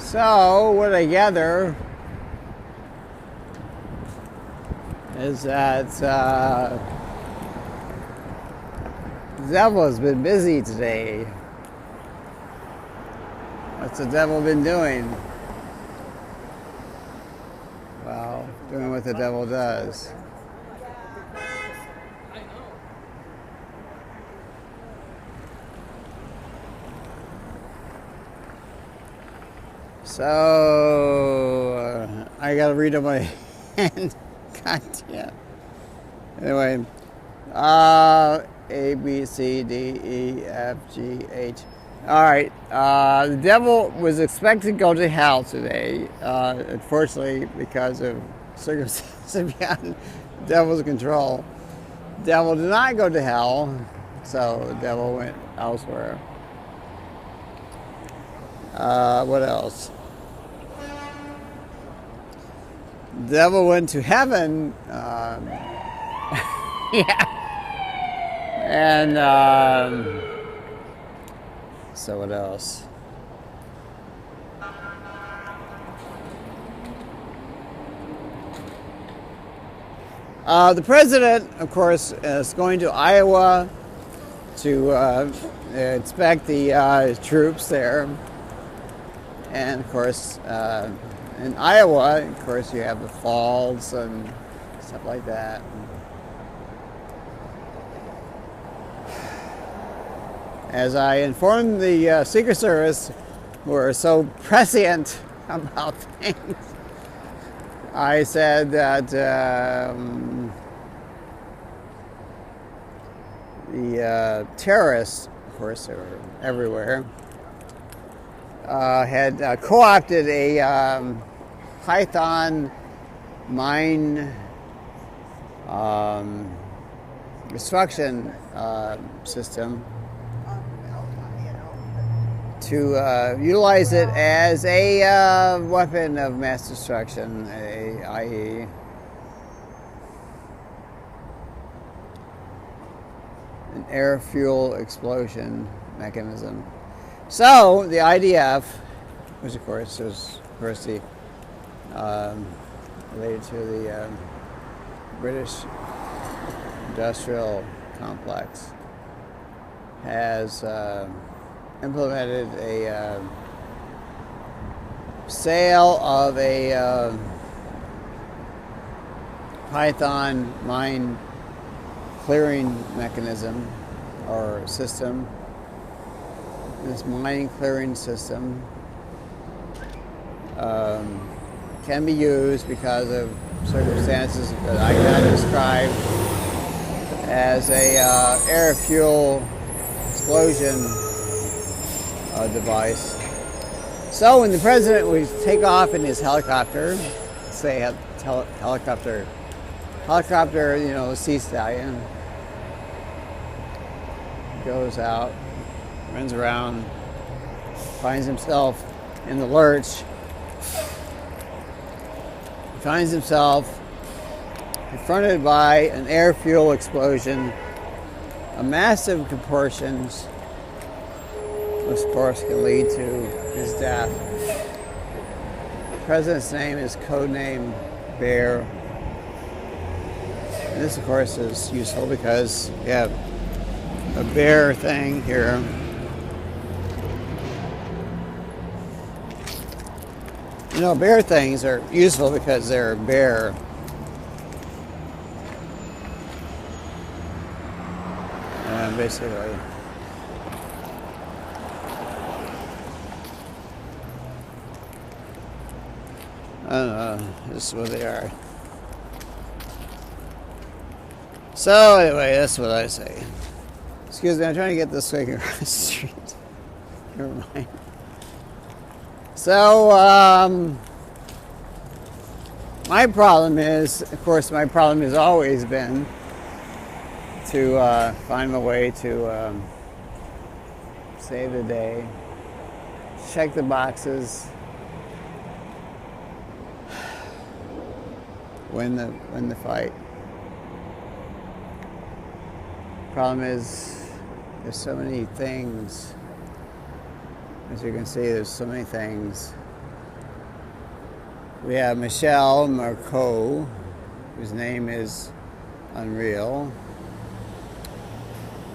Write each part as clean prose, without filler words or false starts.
So what I gather is that the devil has been busy today. What's the devil been doing? Well, doing what the devil does. So I gotta read on my hand. God damn. Anyway, A, B, C, D, E, F, G, H. All right. The devil was expected to go to hell today. Unfortunately, because of circumstances beyond the devil's control, the devil did not go to hell, so the devil went elsewhere. What else? The devil went to heaven. Yeah. And so what else? The president, of course, is going to Iowa to inspect the troops there. And, of course, in Iowa, of course, you have the falls and stuff like that. As I informed the Secret Service, who are so prescient about things, I said that the terrorists, of course, are everywhere, had co-opted a Python mine destruction system to utilize it as a weapon of mass destruction, i.e. an air-fuel explosion mechanism. So the IDF, which of course is the related to the British industrial complex, has implemented a sale of a Python mine clearing mechanism or system. This mine clearing system can be used because of circumstances that I cannot describe as a air fuel explosion device. So when the president would take off in his helicopter, say a helicopter, sea stallion, goes out, runs around, finds himself in the lurch, finds himself confronted by an air fuel explosion of massive proportions, which of course can lead to his death. The president's name is codename Bear. And this of course is useful because we have a bear thing here. Bear things are useful because they're bare. Basically. I don't know. This is what they are. So anyway, that's what I say. Excuse me, I'm trying to get this thing across the street. Never mind. So, my problem has always been to find my way to save the day, check the boxes, win the fight. Problem is, there's so many things. As you can see, there's so many things We have Michelle Marcoux, whose name is unreal.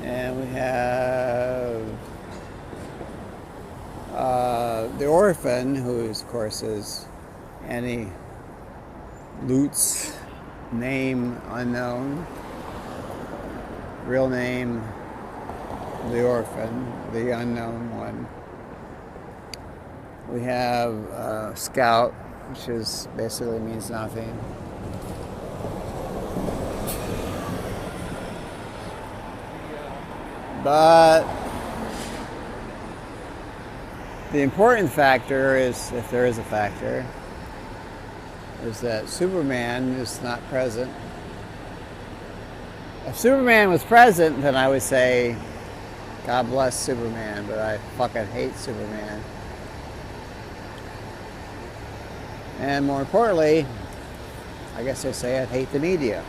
And we have the orphan, who of course is Annie Lutz, name unknown, real name the orphan, the unknown one. We have Scout, which is basically means nothing. But the important factor is, if there is a factor, is that Superman is not present. If Superman was present, then I would say, God bless Superman, but I fucking hate Superman. And more importantly, I guess I'd say I hate the media.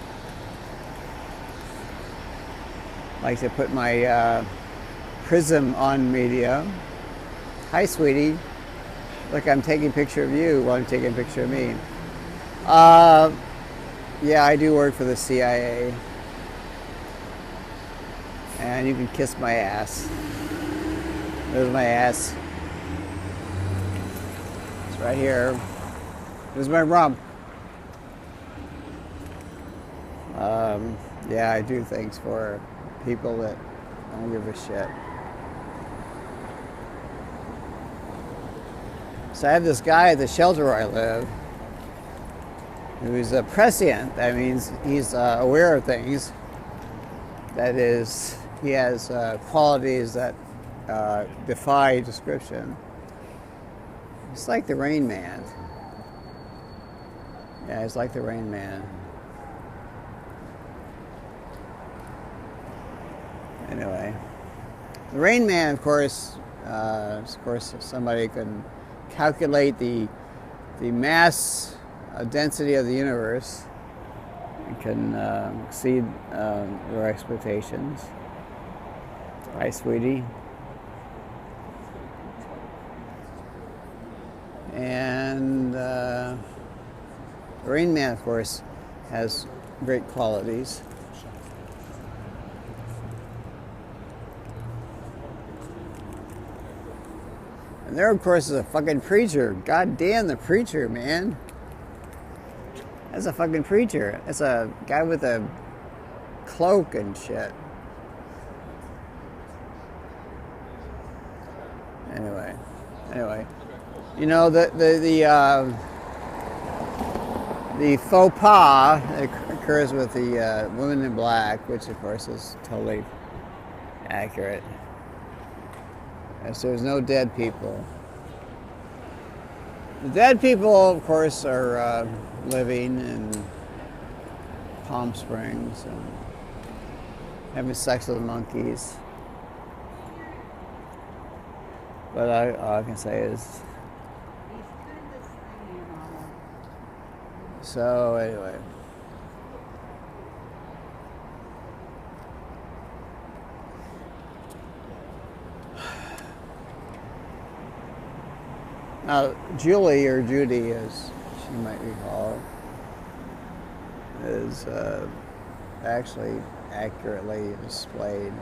I like to put my prism on media. Hi, sweetie. Look, I'm taking a picture of you while I'm taking a picture of me. Yeah, I do work for the CIA. And you can kiss my ass. There's my ass. It's right here. There's my rump. Yeah, I do things for people that don't give a shit. So I have this guy at the shelter where I live who's prescient. That means he's aware of things. That is, he has qualities that defy description. It's like the Rain Man. Yeah, he's like the Rain Man. Anyway, the Rain Man, of course, if somebody can calculate the mass density of the universe, it can exceed their expectations. Hi, sweetie. And the Rain Man, of course, has great qualities. And there, of course, is a fucking preacher. God damn, the preacher, man. That's a fucking preacher. That's a guy with a cloak and shit. Anyway. You know, the faux pas that occurs with the woman in black, which of course is totally accurate. As there's no dead people. The dead people, of course, are living in Palm Springs and having sex with monkeys. But all I can say is, so anyway. Now, Julie, or Judy, as she might be called, is actually accurately displayed.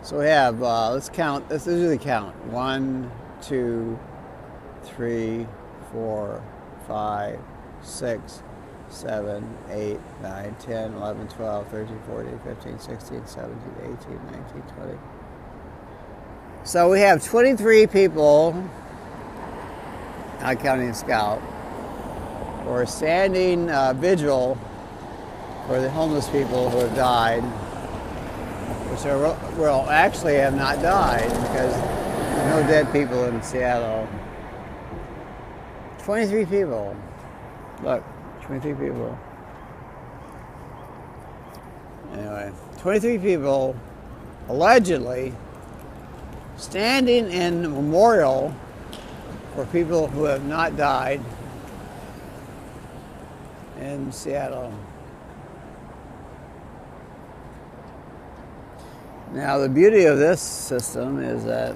So we have, let's do the count. 1, 2, 3, 4, 5, 6, 7, 8, 9, 10, 11, 12, 13, 14, 15, 16, 17, 18, 19, 20. So we have 23 people, not counting Scout, who are standing vigil for the homeless people who have died, which will actually have not died because there's no dead people in Seattle. 23 people. Look, 23 people. Anyway, 23 people allegedly standing in memorial for people who have not died in Seattle. Now, the beauty of this system is that,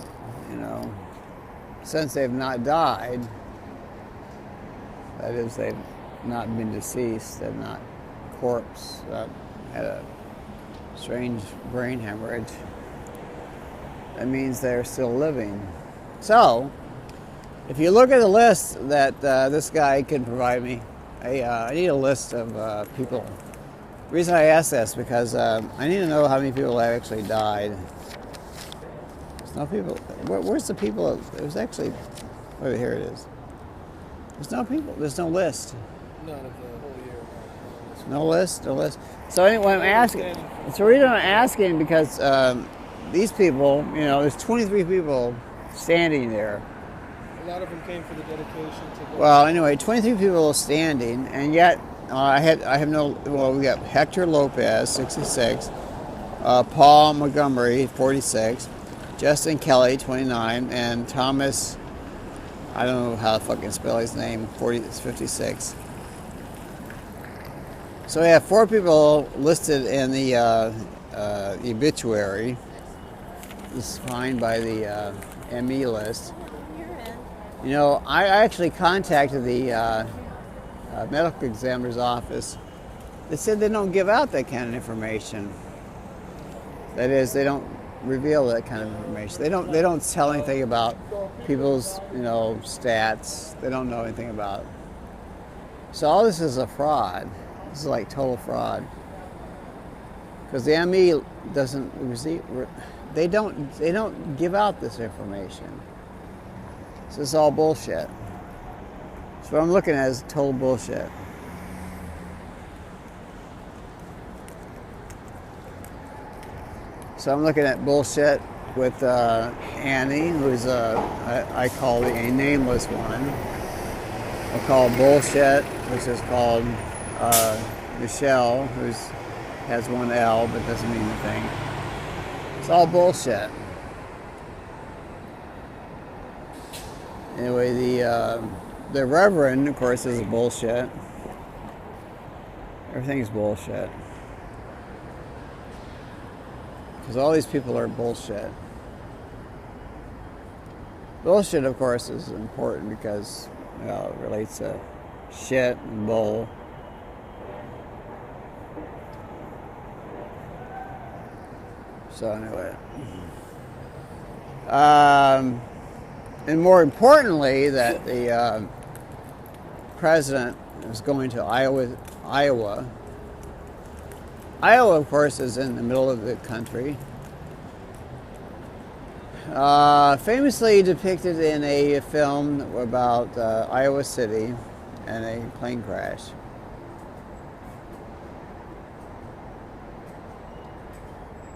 since they've not died, that is, they've not been deceased, they've not corpse, had a strange brain hemorrhage, that means they're still living. So, if you look at the list that this guy can provide me, I need a list of people. The reason I ask this is because I need to know how many people have actually died. There's no people. Where's the people? It was actually. Wait, here it is. There's no people. There's no list. None of the whole year. No list. No list. So anyway, I'm asking. So the reason I'm asking because these people, you know, there's 23 people standing there. A lot of them came for the dedication to. Well, anyway, 23 people standing, and yet I have no. Well, we got Hector Lopez, 66, Paul Montgomery, 46, Justin Kelly, 29, and Thomas. I don't know how to fucking spell his name. 56. So we have 4 people listed in the obituary. This is signed by the ME list. You know, I actually contacted the medical examiner's office. They said they don't give out that kind of information. That is, they don't reveal that kind of information. They don't tell anything about people's, you know, stats. They don't know anything about it. So all this is a fraud. This is like total fraud. Because the ME doesn't receive. They don't give out this information. So it's all bullshit. So what I'm looking at is total bullshit. So I'm looking at bullshit with Annie, who's I call a nameless one. I call bullshit, which is called Michelle, who has one L but doesn't mean anything. It's all bullshit. Anyway, the Reverend, of course, is bullshit. Everything's bullshit. Because all these people are bullshit. Bullshit, of course, is important because, well, it relates to shit and bull. So anyway. And more importantly, that the president is going to Iowa. Iowa, of course, is in the middle of the country. Famously depicted in a film about Iowa City and a plane crash.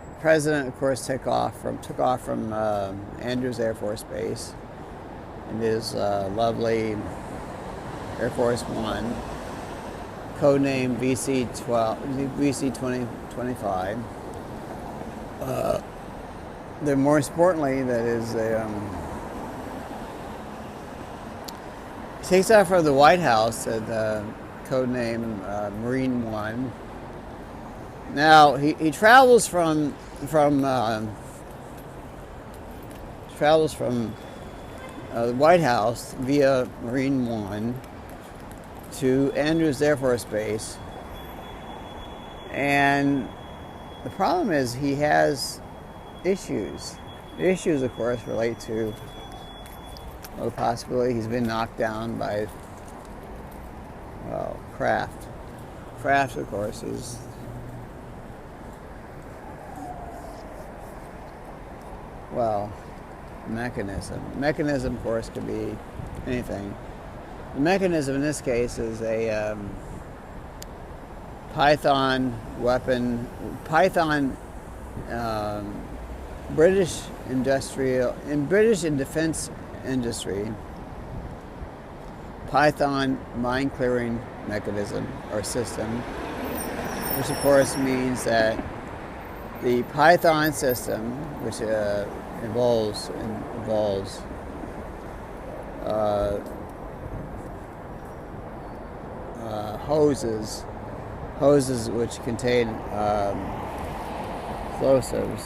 The president, of course, took off from Andrews Air Force Base in his lovely Air Force One, codenamed VC-2025. Then, more importantly, that is takes off from the White House at the codename Marine One. Now he travels from the White House via Marine One to Andrews Air Force Base, and the problem is he has issues. The issues, of course, relate to the possibility he's been knocked down by, well, craft. Craft, of course, is mechanism. Mechanism, of course, could be anything. The mechanism in this case is a Python weapon. Python, British defense industry. Python mine clearing mechanism or system, which of course means that the Python system, which involves hoses which contain explosives,